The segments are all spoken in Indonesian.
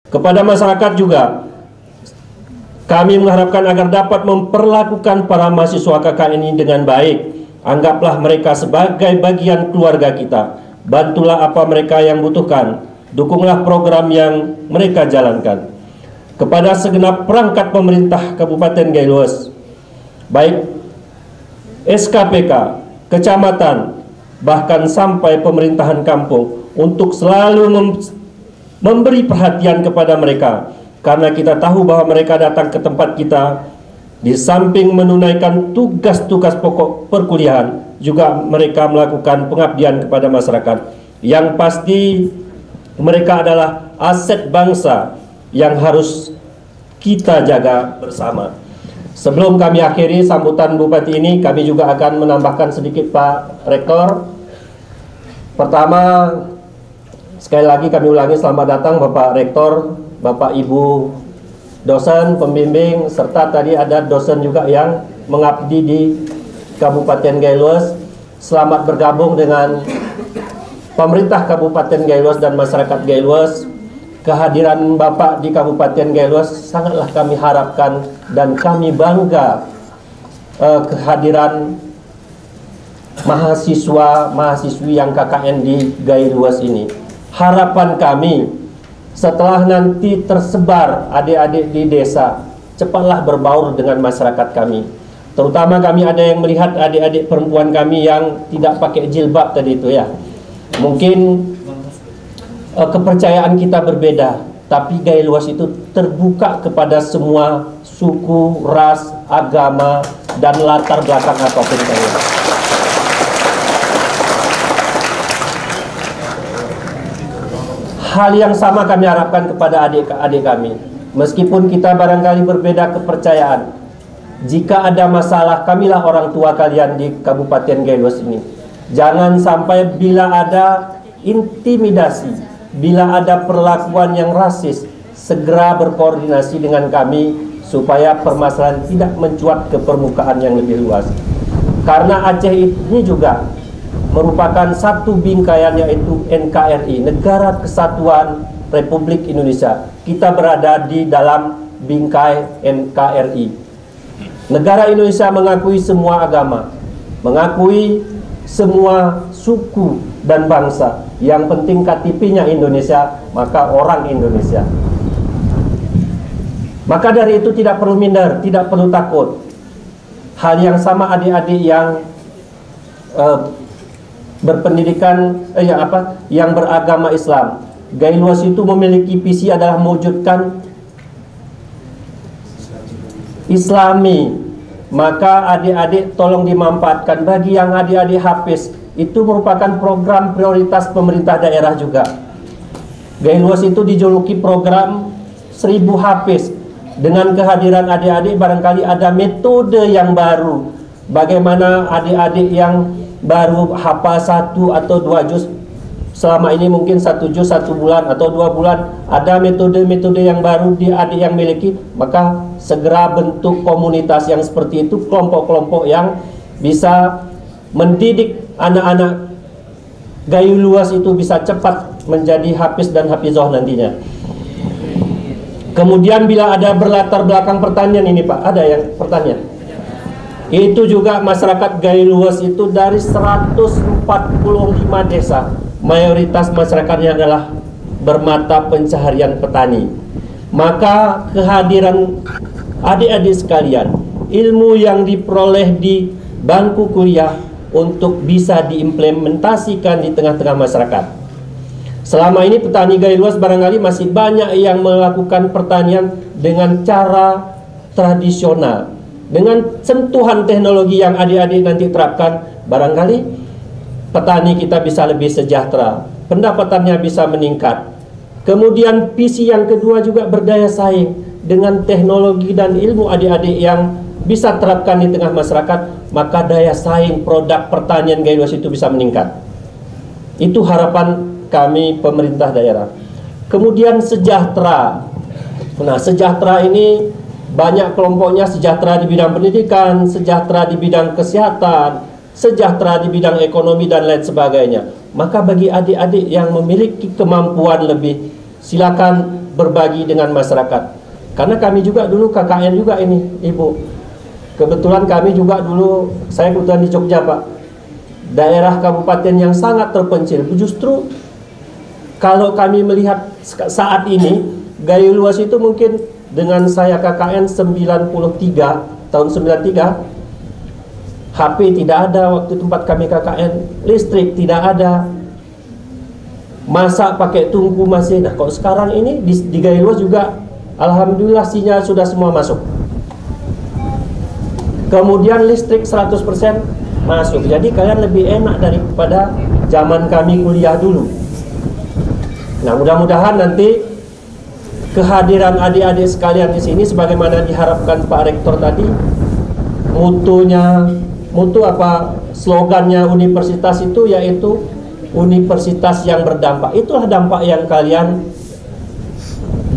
Kepada masyarakat juga, kami mengharapkan agar dapat memperlakukan para mahasiswa KKN ini dengan baik. Anggaplah mereka sebagai bagian keluarga kita. Bantulah apa mereka yang butuhkan. Dukunglah program yang mereka jalankan. Kepada segenap perangkat pemerintah Kabupaten Gaylues, baik SKPK, kecamatan, bahkan sampai pemerintahan kampung, untuk selalu memberi perhatian kepada mereka, karena kita tahu bahwa mereka datang ke tempat kita di samping menunaikan tugas-tugas pokok perkuliahan, juga mereka melakukan pengabdian kepada masyarakat. Yang pasti mereka adalah aset bangsa yang harus kita jaga bersama. Sebelum kami akhiri sambutan Bupati ini, kami juga akan menambahkan sedikit, Pak Rektor. Pertama, sekali lagi kami ulangi, selamat datang Bapak Rektor, Bapak Ibu dosen, pembimbing, serta tadi ada dosen juga yang mengabdi di Kabupaten Gaylues. Selamat bergabung dengan pemerintah Kabupaten Gaylues dan masyarakat Gaylues. Kehadiran Bapak di Kabupaten Gaylues sangatlah kami harapkan, dan kami bangga kehadiran mahasiswa-mahasiswi yang KKN di Gaylues ini. Harapan kami, setelah nanti tersebar adik-adik di desa, cepatlah berbaur dengan masyarakat kami. Terutama kami ada yang melihat adik-adik perempuan kami yang tidak pakai jilbab tadi itu ya. Mungkin kepercayaan kita berbeda, tapi Gaylues itu terbuka kepada semua suku, ras, agama, dan latar belakang apapun itu. Hal yang sama kami harapkan kepada adik-adik kami. Meskipun kita barangkali berbeda kepercayaan, jika ada masalah, kamilah orang tua kalian di Kabupaten Gaylues ini. Jangan sampai bila ada intimidasi, bila ada perlakuan yang rasis, segera berkoordinasi dengan kami supaya permasalahan tidak mencuat ke permukaan yang lebih luas. Karena Aceh ini juga merupakan satu bingkaian, yaitu NKRI, Negara Kesatuan Republik Indonesia. Kita berada di dalam bingkai NKRI. Negara Indonesia mengakui semua agama, mengakui semua suku dan bangsa. Yang penting KTP-nya Indonesia, maka orang Indonesia. Maka dari itu tidak perlu minder, tidak perlu takut. Hal yang sama adik-adik yang berpendidikan yang beragama Islam. Gaylues itu memiliki visi adalah mewujudkan Islami. Maka adik-adik tolong dimanfaatkan. Bagi yang adik-adik hafiz, itu merupakan program prioritas pemerintah daerah juga. Gaylues itu dijuluki program 1000 hafiz. Dengan kehadiran adik-adik barangkali ada metode yang baru. Bagaimana adik-adik yang baru hafal 1 atau 2 juz, selama ini mungkin 1 juz 1 bulan atau 2 bulan, ada metode-metode yang baru di adik yang miliki, maka segera bentuk komunitas yang seperti itu, kelompok-kelompok yang bisa mendidik anak-anak Gaylues itu bisa cepat menjadi hafiz dan hafizah nantinya. Kemudian bila ada berlatar belakang pertanian ini Pak, ada yang pertanian, itu juga masyarakat Gaylues itu dari 145 desa, mayoritas masyarakatnya adalah bermata pencaharian petani. Maka kehadiran adik-adik sekalian, ilmu yang diperoleh di bangku kuliah untuk bisa diimplementasikan di tengah-tengah masyarakat. Selama ini petani Gaylues barangkali masih banyak yang melakukan pertanian dengan cara tradisional. Dengan sentuhan teknologi yang adik-adik nanti terapkan, barangkali petani kita bisa lebih sejahtera, pendapatannya bisa meningkat. Kemudian visi yang kedua juga berdaya saing. Dengan teknologi dan ilmu adik-adik yang bisa terapkan di tengah masyarakat, maka daya saing produk pertanian Gaylues itu bisa meningkat. Itu harapan kami pemerintah daerah. Kemudian sejahtera. Nah, sejahtera ini banyak kelompoknya, sejahtera di bidang pendidikan, sejahtera di bidang kesehatan, sejahtera di bidang ekonomi dan lain sebagainya. Maka bagi adik-adik yang memiliki kemampuan lebih, silakan berbagi dengan masyarakat. Karena kami juga dulu KKN juga ini, Ibu. Kebetulan kami juga dulu, saya kebetulan di Jogja, Pak. Daerah kabupaten yang sangat terpencil. Justru kalau kami melihat saat ini, Gayo Luas itu mungkin dengan saya KKN 93, tahun 93, HP tidak ada waktu tempat kami KKN, listrik tidak ada, masak pakai tungku masih. Nah, kalau sekarang ini di Gayo Luas juga alhamdulillah sinyal sudah semua masuk. Kemudian listrik 100% masuk. Jadi kalian lebih enak daripada zaman kami kuliah dulu. Nah, mudah-mudahan nanti kehadiran adik-adik sekalian di sini sebagaimana diharapkan Pak Rektor tadi, slogannya universitas itu yaitu universitas yang berdampak. Itulah dampak yang kalian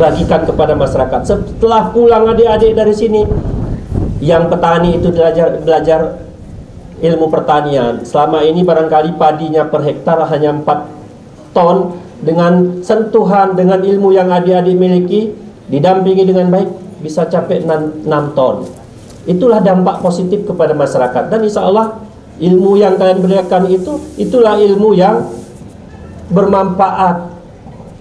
bagikan kepada masyarakat. Setelah pulang adik-adik dari sini, yang petani itu belajar ilmu pertanian. Selama ini barangkali padinya per hektar hanya 4 ton. Dengan sentuhan, dengan ilmu yang adik-adik miliki, didampingi dengan baik, bisa capai 6 ton. Itulah dampak positif kepada masyarakat. Dan insya Allah ilmu yang kalian berikan itulah ilmu yang bermanfaat.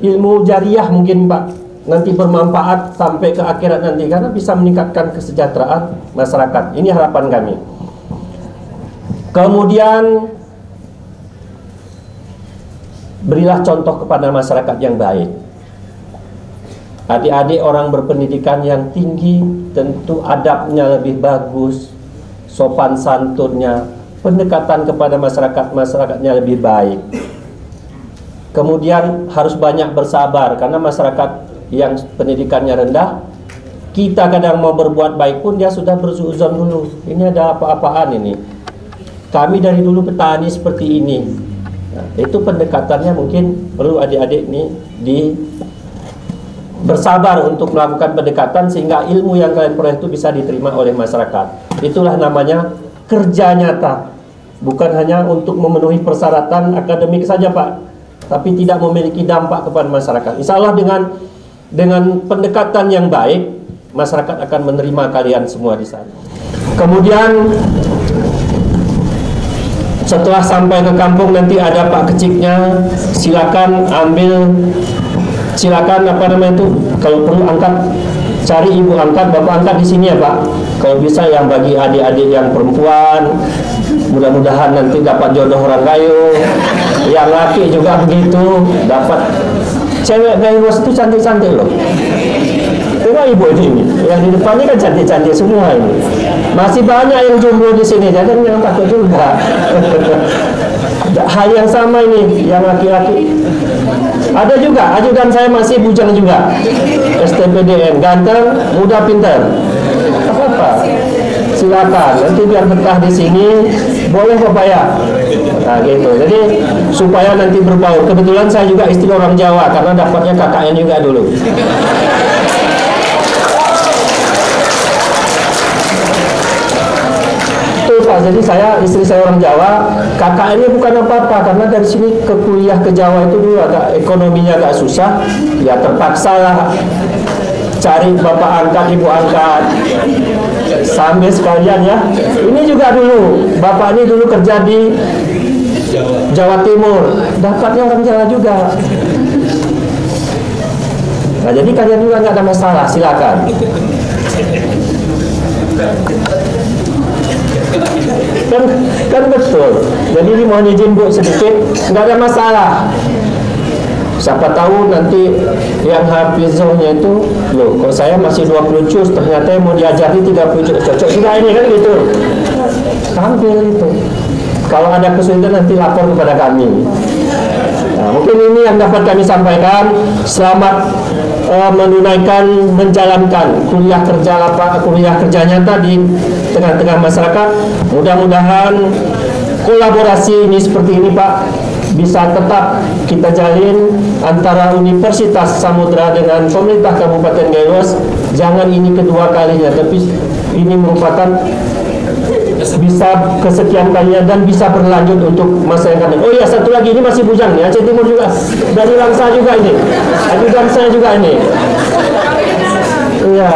Ilmu jariah mungkin, Pak, nanti bermanfaat sampai ke akhirat nanti, karena bisa meningkatkan kesejahteraan masyarakat. Ini harapan kami. Kemudian berilah contoh kepada masyarakat yang baik. Adik-adik orang berpendidikan yang tinggi tentu adabnya lebih bagus, sopan santunnya, pendekatan kepada masyarakatnya lebih baik. Kemudian harus banyak bersabar, karena masyarakat yang pendidikannya rendah, kita kadang mau berbuat baik pun dia sudah bersuuzon dulu. Ini ada apa-apaan ini? Kami dari dulu petani seperti ini. Nah, itu pendekatannya mungkin perlu adik-adik ini bersabar untuk melakukan pendekatan sehingga ilmu yang kalian peroleh itu bisa diterima oleh masyarakat. Itulah namanya kerja nyata. Bukan hanya untuk memenuhi persyaratan akademik saja, Pak, tapi tidak memiliki dampak kepada masyarakat. Insya Allah dengan pendekatan yang baik, masyarakat akan menerima kalian semua di sana. Kemudian setelah sampai ke kampung nanti ada Pak Keciknya, silakan ambil, silakan kalau perlu angkat, cari ibu angkat, bapak angkat di sini ya Pak. Kalau bisa yang bagi adik-adik yang perempuan, mudah-mudahan nanti dapat jodoh orang Gayo. Yang laki juga begitu, dapat. Cewek Gayo itu cantik-cantik loh. Tengok ibu ini, yang di depan ini kan cantik-cantik semua ini. Masih banyak yang jomblo di sini, jadi yang takut juga. Hal yang sama ini, yang laki-laki. Ada juga, ajudan saya masih bujang juga. STPDN, ganteng, muda, pintar. Apa? Silakan, nanti biar betah di sini, boleh Bapak ya. Nah gitu, jadi supaya nanti berbaur. Kebetulan saya juga istri orang Jawa, karena dapatnya KKN juga dulu. Jadi istri saya orang Jawa, KKN-nya bukan apa-apa, karena dari sini ke kuliah ke Jawa itu dulu agak ekonominya agak susah, ya terpaksa lah cari bapak angkat, ibu angkat, sambil sekalian ya. Ini juga dulu, bapak ini dulu kerja di Jawa Timur, dapatnya orang Jawa juga. Nah jadi kalian juga nggak ada masalah, silakan. Kan betul. Jadi ini mohon izin Bu sedikit, nggak ada masalah. Siapa tahu nanti yang hafizahnya itu, loh kok saya masih 20 juz, ternyata yang mau diajari 30 juz, cocok juga ini kan gitu. Tampil itu. Kalau ada kesulitan nanti lapor kepada kami. Nah, mungkin ini yang dapat kami sampaikan. Selamat menjalankan kuliah kerja nyata di tengah-tengah masyarakat. Mudah-mudahan kolaborasi ini seperti ini Pak bisa tetap kita jalin antara Universitas Samudra dengan pemerintah Kabupaten Gayo Luas. Jangan ini kedua kalinya, tapi ini merupakan bisa kesekian kalinya dan bisa berlanjut untuk masa yang akan datang. Oh iya, satu lagi, ini masih bujang nih, Aceh Timur juga, dari Langsa juga ini, ajudan saya juga ini. Iya,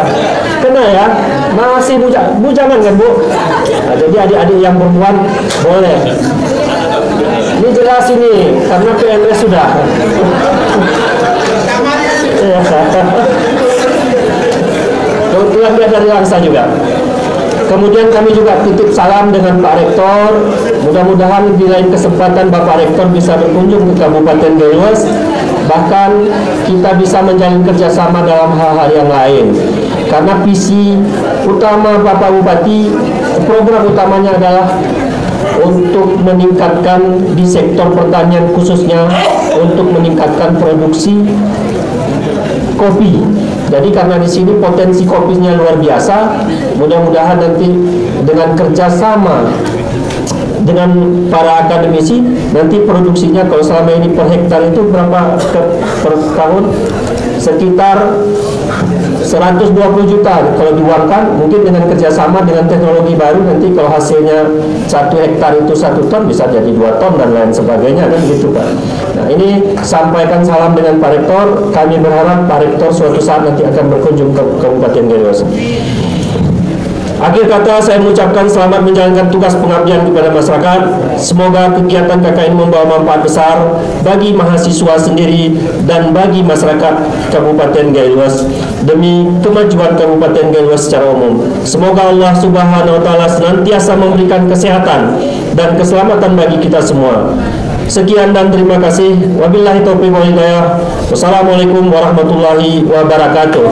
kena ya, masih bujangan kan Bu? Nah, jadi adik-adik yang perempuan boleh. Ini jelas ini, karena PNS sudah. Iya. Kebetulan dia dari Langsa juga. Kemudian kami juga titip salam dengan Pak Rektor. Mudah-mudahan di lain kesempatan Bapak Rektor bisa berkunjung ke Kabupaten Gayluas. Bahkan kita bisa menjalin kerjasama dalam hal-hal yang lain. Karena visi utama Bapak Bupati, program utamanya adalah untuk meningkatkan di sektor pertanian, khususnya untuk meningkatkan produksi kopi. Jadi karena di sini potensi kopinya luar biasa, mudah-mudahan nanti dengan kerjasama dengan para akademisi, nanti produksinya kalau selama ini per hektar itu berapa per tahun? Sekitar 120 juta kalau diuangkan. Mungkin dengan kerjasama dengan teknologi baru, nanti kalau hasilnya 1 hektar itu 1 ton bisa jadi 2 ton dan lain sebagainya, kan gitu Pak. Nah, ini sampaikan salam dengan Pak Rektor. Kami berharap Pak Rektor suatu saat nanti akan berkunjung ke Kabupaten Gayluas. Akhir kata, saya mengucapkan selamat menjalankan tugas pengabdian kepada masyarakat. Semoga kegiatan KKN membawa manfaat besar bagi mahasiswa sendiri dan bagi masyarakat Kabupaten Gayluas demi kemajuan Kabupaten Gayluas secara umum. Semoga Allah Subhanahu wa Ta'ala senantiasa memberikan kesehatan dan keselamatan bagi kita semua. Sekian dan terima kasih. Wabillahi taufiq wal hidayah. Wassalamualaikum warahmatullahi wabarakatuh.